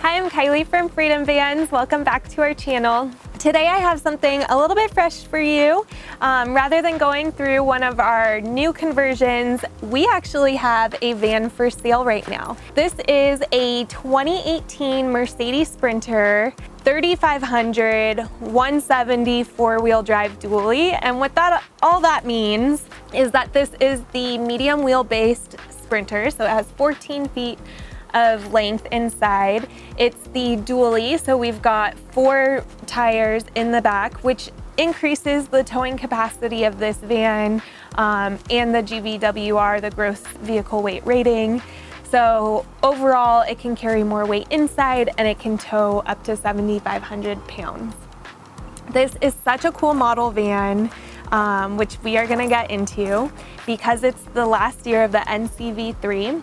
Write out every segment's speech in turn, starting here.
Hi, I'm Kylie from Freedom Vans. Welcome back to our channel. Today I have something a little bit fresh for you. Rather than going through one of our new conversions, we actually have a van for sale right now. This is a 2018 Mercedes Sprinter 3500 170 four-wheel drive dually. And what all that means is that this is the medium wheel-based Sprinter, so it has 14 feet of length inside. It's the dually, so we've got 4 tires in the back, which increases the towing capacity of this van and the GVWR, the gross vehicle weight rating. So overall, it can carry more weight inside and it can tow up to 7,500 pounds. This is such a cool model van, which we are gonna get into because it's the last year of the NCV3.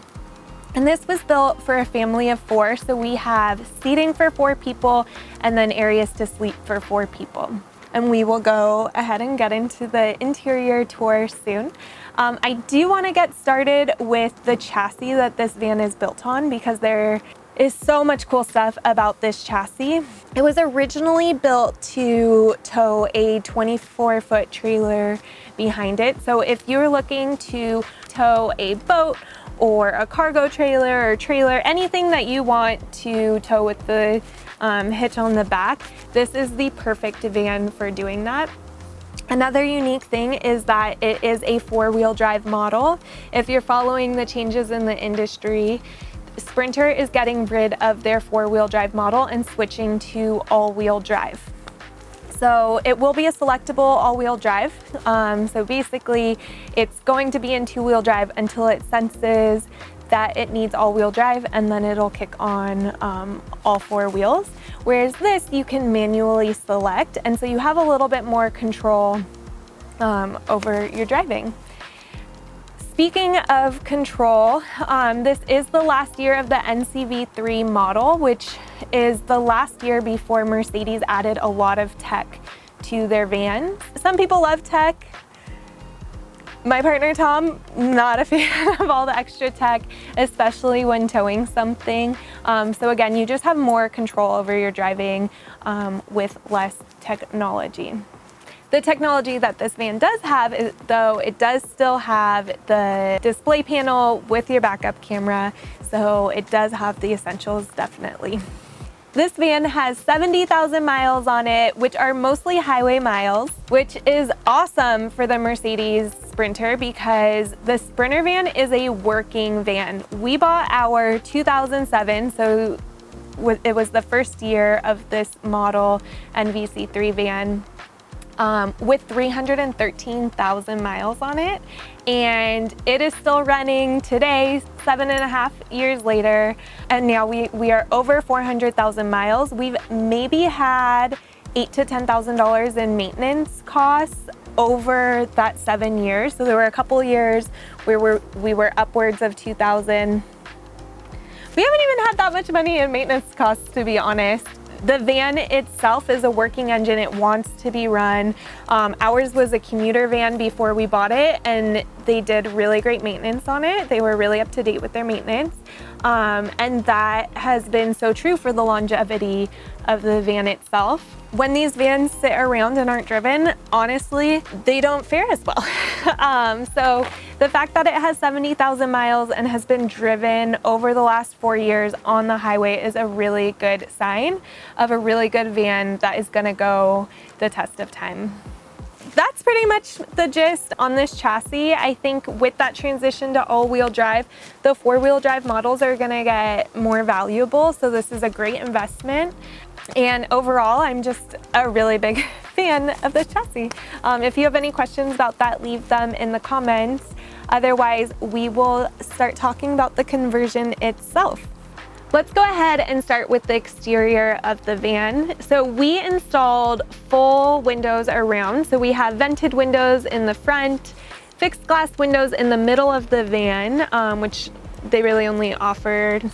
And this was built for a family of 4, so we have seating for 4 people and then areas to sleep for 4 people. And we will go ahead and get into the interior tour soon. I do want to get started with the chassis that this van is built on because there is so much cool stuff about this chassis. It was originally built to tow a 24-foot trailer behind it. So if you're looking to tow a boat or a cargo trailer or trailer, anything that you want to tow with the hitch on the back, this is the perfect van for doing that. Another unique thing is that it is a 4-wheel drive model. If you're following the changes in the industry, Sprinter is getting rid of their 4-wheel drive model and switching to all-wheel drive. So it will be a selectable all-wheel drive. So basically it's going to be in 2-wheel drive until it senses that it needs all-wheel drive, and then it'll kick on all 4 wheels. Whereas this you can manually select, and so you have a little bit more control over your driving. Speaking of control, this is the last year of the NCV3 model, which is the last year before Mercedes added a lot of tech to their vans. Some people love tech. My partner Tom, not a fan of all the extra tech, especially when towing something. So again, you just have more control over your driving with less technology. The technology that this van does have, though, it does still have the display panel with your backup camera, so it does have the essentials, definitely. This van has 70,000 miles on it, which are mostly highway miles, which is awesome for the Mercedes Sprinter because the Sprinter van is a working van. We bought our 2007, so it was the first year of this model NVC3 van. With 313,000 miles on it, and it is still running today, 7.5 years later, and now we are over 400,000 miles. We've maybe had $8,000 to $10,000 in maintenance costs over that 7 years. So there were a couple years where we were upwards of 2,000. We haven't even had that much money in maintenance costs, to be honest. The van itself is a working engine. It wants to be run. Ours was a commuter van before we bought it, and they did really great maintenance on it. They were really up to date with their maintenance. And that has been so true for the longevity of the van itself. When these vans sit around and aren't driven, honestly, they don't fare as well. So the fact that it has 70,000 miles and has been driven over the last 4 years on the highway is a really good sign of a really good van that is gonna go the test of time. That's pretty much the gist on this chassis. I think with that transition to all-wheel drive, the 4-wheel drive models are gonna get more valuable, so this is a great investment. And overall, I'm just a really big fan of this chassis. If you have any questions about that, leave them in the comments. Otherwise, we will start talking about the conversion itself. Let's go ahead and start with the exterior of the van. So we installed full windows around. So we have vented windows in the front, fixed glass windows in the middle of the van, which they really only offered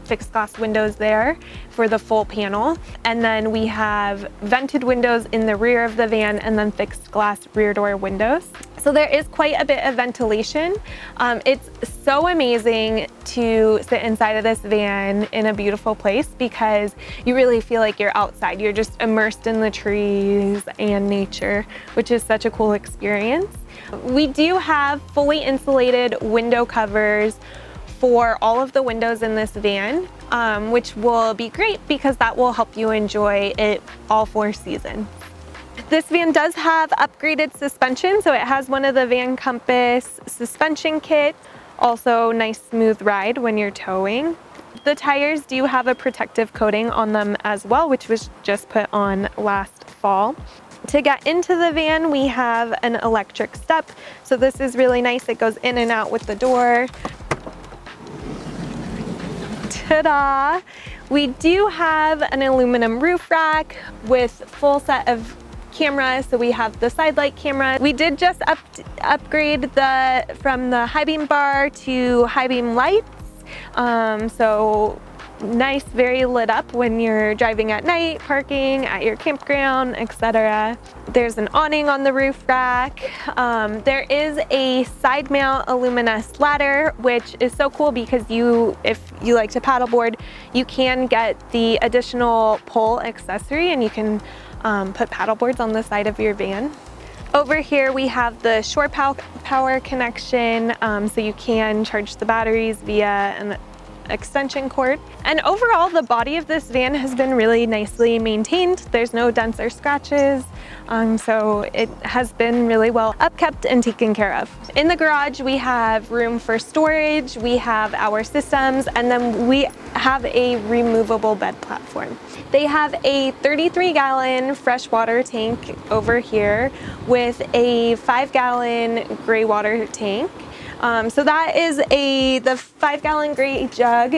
fixed glass windows there for the full panel. And then we have vented windows in the rear of the van and then fixed glass rear door windows. So there is quite a bit of ventilation. It's so amazing to sit inside of this van in a beautiful place because you really feel like you're outside. You're just immersed in the trees and nature, which is such a cool experience. We do have fully insulated window covers for all of the windows in this van, which will be great because that will help you enjoy it all 4 seasons. This van does have upgraded suspension, so it has one of the Van Compass suspension kits. Also nice smooth ride when you're towing. The tires do have a protective coating on them as well, which was just put on last fall. To get into the van, we have an electric step. So this is really nice. It goes in and out with the door. Ta-da! We do have an aluminum roof rack with full set of cameras. So we have the side light camera. We did just upgrade from the high beam bar to high beam lights. So nice, very lit up when you're driving at night, parking at your campground, etc. There's an awning on the roof rack. There is a side mount aluminous ladder, which is so cool because if you like to paddleboard, you can get the additional pole accessory and you can put paddle boards on the side of your van. Over here we have the shore power connection, so you can charge the batteries via an extension cord. And overall, the body of this van has been really nicely maintained. There's no dents or scratches, so it has been really well upkept and taken care of. In the garage, we have room for storage, we have our systems, and then we have a removable bed platform. They have a 33-gallon freshwater tank over here with a 5-gallon gray water tank. So that is the 5-gallon gray jug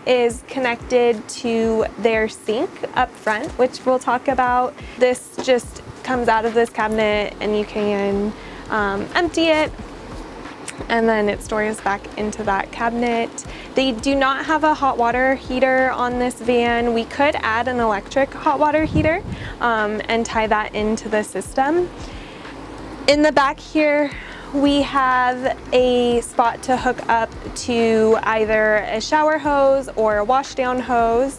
is connected to their sink up front, which we'll talk about. This just comes out of this cabinet and you can empty it, and then it stores back into that cabinet. They do not have a hot water heater on this van. We could add an electric hot water heater and tie that into the system. In the back here, we have a spot to hook up to either a shower hose or a wash down hose,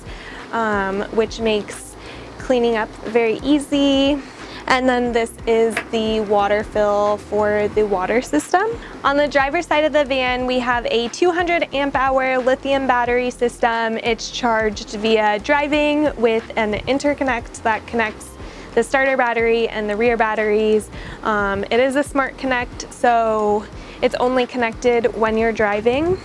which makes cleaning up very easy. And then this is the water fill for the water system. On the driver's side of the van, we have a 200 amp hour lithium battery system. It's charged via driving with an interconnect that connects the starter battery and the rear batteries. It is a smart connect, so it's only connected when you're driving.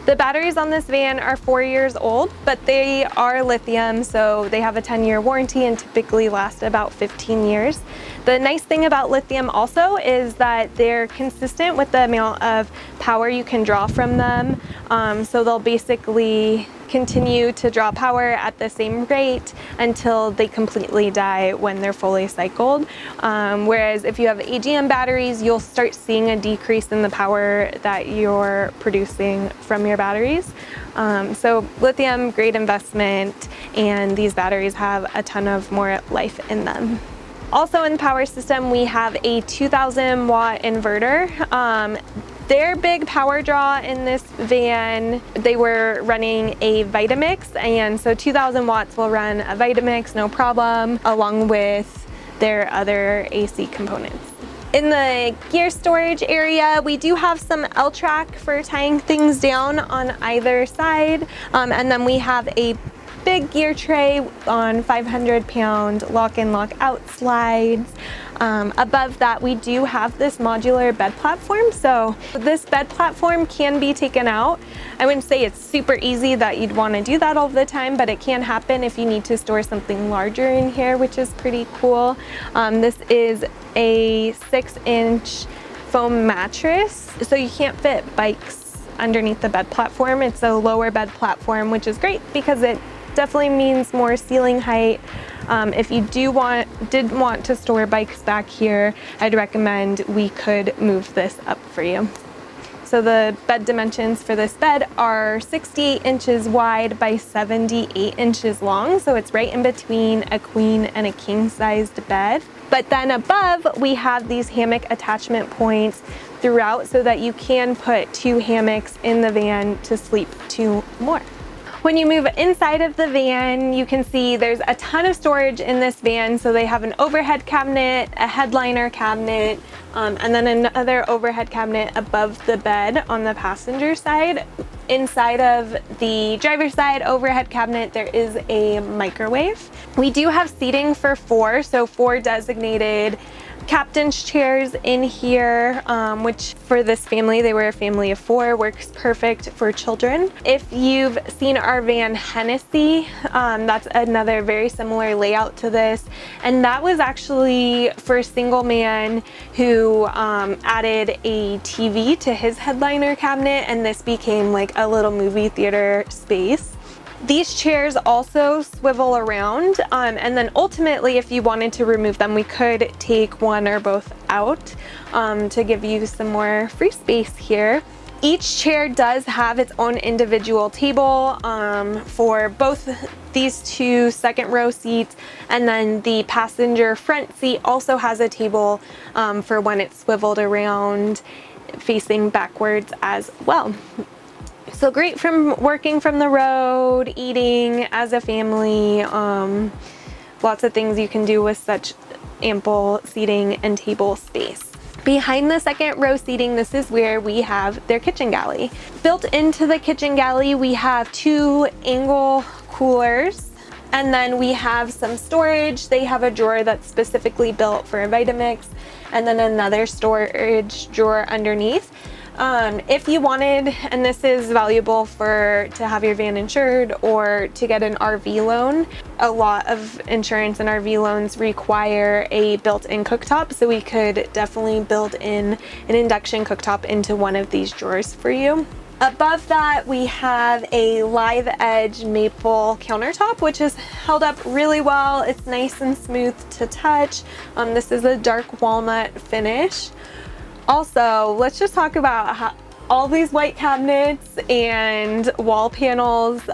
The batteries on this van are 4 years old, but they are lithium, so they have a 10-year warranty and typically last about 15 years. The nice thing about lithium also is that they're consistent with the amount of power you can draw from them. So they'll basically continue to draw power at the same rate until they completely die when they're fully cycled. Whereas if you have AGM batteries, you'll start seeing a decrease in the power that you're producing from your batteries. So lithium, great investment, and these batteries have a ton of more life in them. Also in the power system, we have a 2,000 watt inverter. Their big power draw in this van, they were running a Vitamix, and so 2,000 watts will run a Vitamix, no problem, along with their other AC components. In the gear storage area, we do have some L-track for tying things down on either side, and then we have a big gear tray on 500-pound lock-in, lock-out slides. Above that, we do have this modular bed platform. So this bed platform can be taken out. I wouldn't say it's super easy that you'd want to do that all the time, but it can happen if you need to store something larger in here, which is pretty cool. This is a 6-inch foam mattress, so you can't fit bikes underneath the bed platform. It's a lower bed platform, which is great because it definitely means more ceiling height. If you did want to store bikes back here, I'd recommend we could move this up for you. So the bed dimensions for this bed are 68 inches wide by 78 inches long. So it's right in between a queen and a king-sized bed. But then above, we have these hammock attachment points throughout so that you can put 2 hammocks in the van to sleep 2 more. When you move inside of the van, you can see there's a ton of storage in this van. So they have an overhead cabinet, a headliner cabinet, and then another overhead cabinet above the bed on the passenger side. Inside of the driver's side overhead cabinet, there is a microwave. We do have seating for 4, so 4 designated captain's chairs in here, which for this family, they were a family of 4, works perfect for children. If you've seen our van Hennessy, that's another very similar layout to this. And that was actually for a single man who added a TV to his headliner cabinet, and this became like a little movie theater space. These chairs also swivel around, and then ultimately if you wanted to remove them, we could take one or both out to give you some more free space here. Each chair does have its own individual table for both these 2 second row seats, and then the passenger front seat also has a table for when it's swiveled around facing backwards as well. So great from working from the road, eating as a family, lots of things you can do with such ample seating and table space. Behind the second row seating, this is where we have their kitchen galley. Built into the kitchen galley, we have 2 angle coolers, and then we have some storage. They have a drawer that's specifically built for Vitamix, and then another storage drawer underneath. If you wanted, and this is valuable to have your van insured or to get an RV loan, a lot of insurance and RV loans require a built-in cooktop, so we could definitely build in an induction cooktop into one of these drawers for you. Above that, we have a live edge maple countertop, which is held up really well. It's nice and smooth to touch. This is a dark walnut finish. Also, let's just talk about how all these white cabinets and wall panels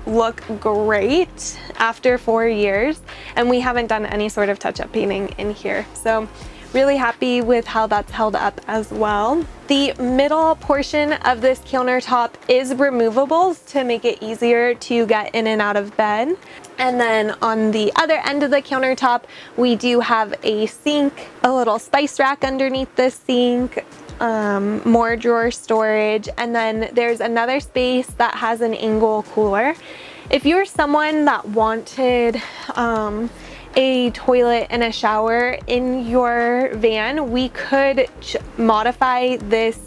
look great after 4 years, and we haven't done any sort of touch-up painting in here. So really happy with how that's held up as well. The middle portion of this countertop is removable to make it easier to get in and out of bed. And then on the other end of the countertop, we do have a sink, a little spice rack underneath the sink, more drawer storage, and then there's another space that has an angle cooler. If you're someone that wanted a toilet and a shower in your van, we could modify this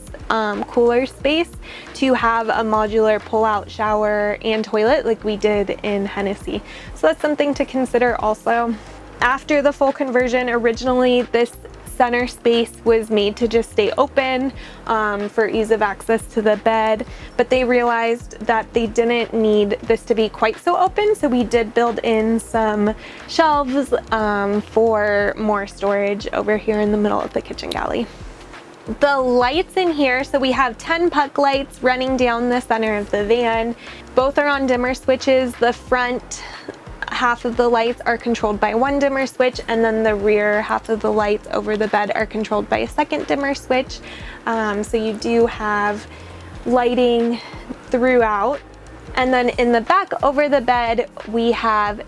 cooler space to have a modular pull-out shower and toilet like we did in Hennessy. So that's something to consider also. After the full conversion, originally this center space was made to just stay open for ease of access to the bed, but they realized that they didn't need this to be quite so open, so we did build in some shelves for more storage over here in the middle of the kitchen galley. The lights in here, so we have 10 puck lights running down the center of the van. Both are on dimmer switches. The front half of the lights are controlled by one dimmer switch, and then the rear half of the lights over the bed are controlled by a second dimmer switch. So you do have lighting throughout. And then in the back over the bed, we have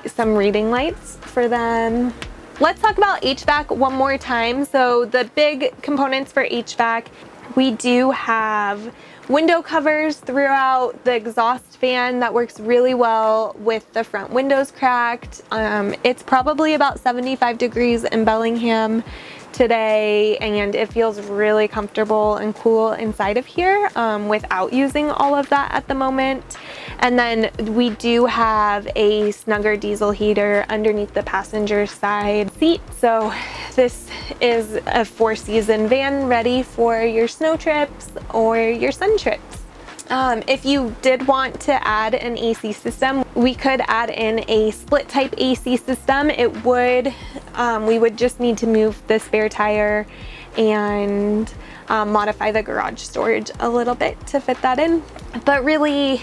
some reading lights for them. Let's talk about HVAC one more time. So the big components for HVAC, we do have window covers throughout the exhaust fan that works really well with the front windows cracked. It's probably about 75 degrees in Bellingham today, and it feels really comfortable and cool inside of here without using all of that at the moment. And then we do have a snugger diesel heater underneath the passenger side seat. So this is a 4-season van ready for your snow trips or your sun trips. If you did want to add an AC system, we could add in a split type AC system. It would, we would just need to move the spare tire and modify the garage storage a little bit to fit that in. But really,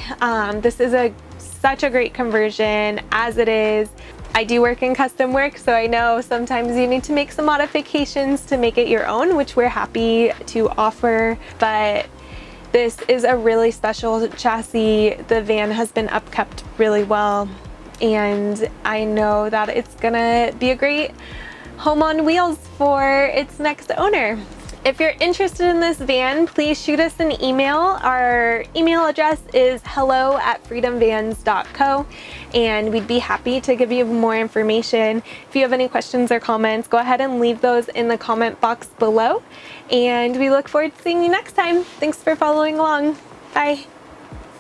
this is such a great conversion as it is. I do work in custom work, so I know sometimes you need to make some modifications to make it your own, which we're happy to offer, but this is a really special chassis. The van has been upkept really well, and I know that it's gonna be a great home on wheels for its next owner. If you're interested in this van, please shoot us an email. Our email address is hello@freedomvans.co, and we'd be happy to give you more information. If you have any questions or comments, go ahead and leave those in the comment box below, and we look forward to seeing you next time. Thanks for following along. Bye.